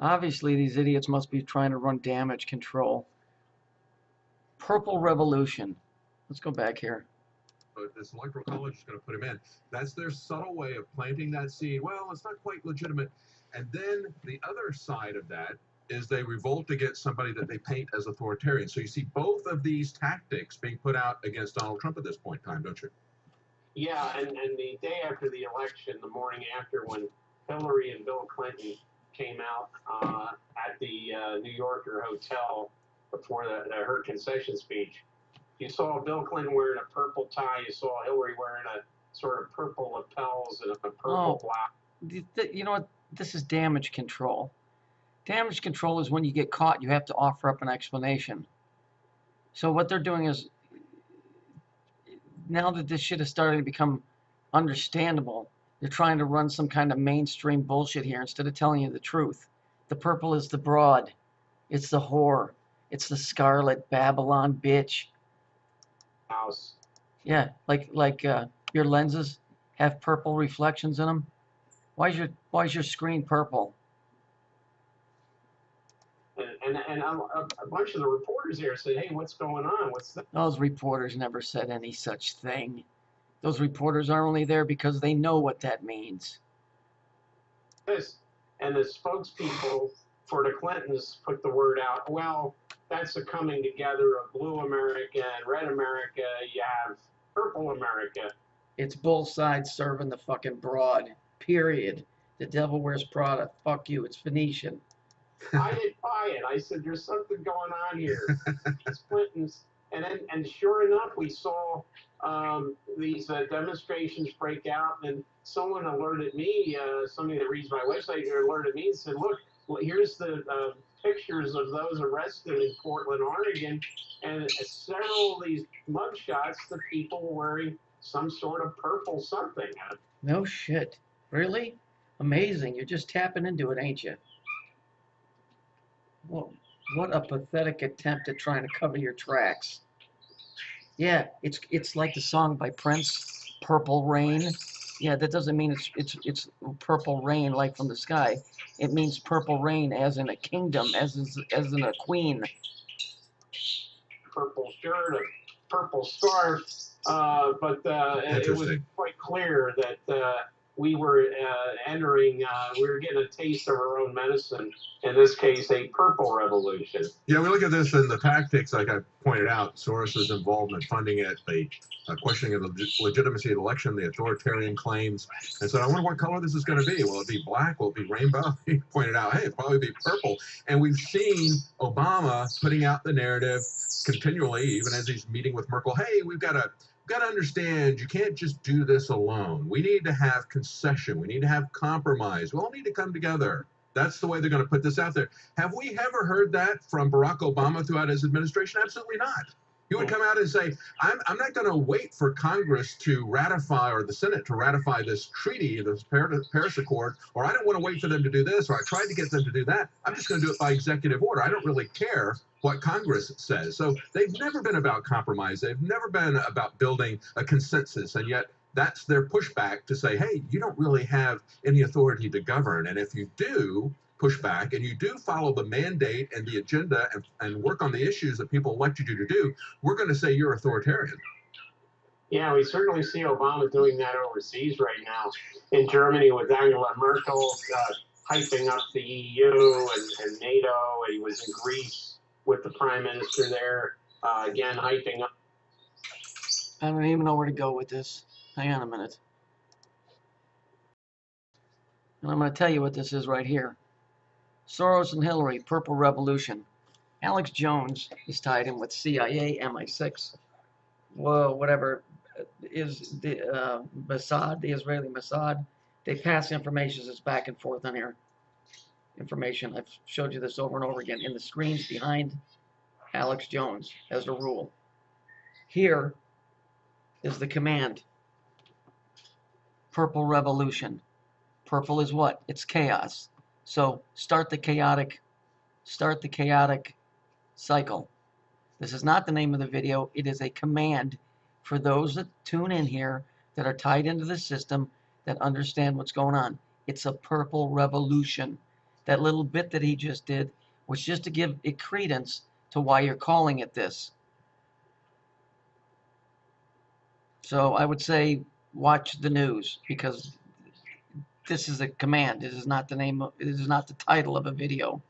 Obviously, these idiots must be trying to run damage control. Purple Revolution. Let's go back here. But this electoral college is going to put him in. That's their subtle way of planting that seed. Well, it's not quite legitimate. And then the other side of that is they revolt against somebody that they paint as authoritarian. So you see both of these tactics being put out against Donald Trump at this point in time, don't you? Yeah, and the day after the election, the morning after, when Hillary and Bill Clinton came out at the New Yorker hotel before her concession speech, you saw Bill Clinton wearing a purple tie. You saw Hillary wearing a sort of purple lapels and a purple blouse. You know what? This is damage control. Damage control is when you get caught, you have to offer up an explanation. So what they're doing is, now that this shit is starting to become understandable, they're trying to run some kind of mainstream bullshit here instead of telling you the truth. The purple is the broad. It's the whore. It's the scarlet Babylon bitch. House. Yeah, like your lenses have purple reflections in them. Why is your screen purple? And a bunch of the reporters there said, "Hey, what's going on? What's that?" Those reporters never said any such thing. Those reporters are only there because they know what that means. And the spokespeople for the Clintons put the word out. Well, that's a coming together of blue America and red America. You have purple America. It's both sides serving the fucking broad. Period. The devil wears Prada. Fuck you. It's Phoenician. I didn't buy it. I said, there's something going on here. These Clintons. And sure enough, we saw these demonstrations break out, and someone alerted me, somebody that reads my website here alerted me and said, look, here's the pictures of those arrested in Portland, Oregon, and several of these mugshots, the people were wearing some sort of purple something. No shit. Really? Amazing. You're just tapping into it, ain't you? Whoa. What a pathetic attempt at trying to cover your tracks. Yeah, it's like the song by Prince, Purple Rain. Yeah, that doesn't mean it's purple rain like from the sky. It means purple rain as in a kingdom, as in a queen. Purple shirt, a purple scarf, but it was quite clear that we were entering, we were getting a taste of our own medicine, in this case, a purple revolution. Yeah, we look at this and the tactics, like I pointed out, Soros's involvement, funding it, the questioning of the legitimacy of the election, the authoritarian claims. And so I wonder what color this is going to be. Will it be black? Will it be rainbow? He pointed out, hey, it'll probably be purple. And we've seen Obama putting out the narrative continually, even as he's meeting with Merkel, hey, we've got to understand, you can't just do this alone. We need to have concession. We need to have compromise. We all need to come together. That's the way they're going to put this out there. Have we ever heard that from Barack Obama throughout his administration? Absolutely not. He would come out and say, I'm not going to wait for Congress to ratify, or the Senate to ratify this treaty, this Paris Accord, or I don't want to wait for them to do this, or I tried to get them to do that. I'm just going to do it by executive order. I don't really care what Congress says. So they've never been about compromise. They've never been about building a consensus. And yet that's their pushback to say, hey, you don't really have any authority to govern. And if you do push back and you do follow the mandate and the agenda and work on the issues that people elected you to do, we're going to say you're authoritarian. Yeah, we certainly see Obama doing that overseas right now. In Germany with Angela Merkel hyping up the EU and NATO, and he was in Greece with the prime minister there, again hyping up. I don't even know where to go with this. Hang on a minute. And I'm going to tell you what this is right here. Soros and Hillary, Purple Revolution. Alex Jones is tied in with CIA, MI6, whoa, whatever, is the Mossad, the Israeli Mossad. They pass information that's back and forth on here. Information, I've showed you this over and over again, in the screens behind Alex Jones, as a rule. Here is the command. Purple Revolution. Purple is what? It's chaos. So start the chaotic cycle. This is not the name of the video. It is a command for those that tune in here that are tied into the system that understand what's going on. It's a purple revolution. that little bit that he just did was just to give it credence to why you're calling it this. So I would say watch the news, because this is a command. It is not the name of, it is not the title of a video.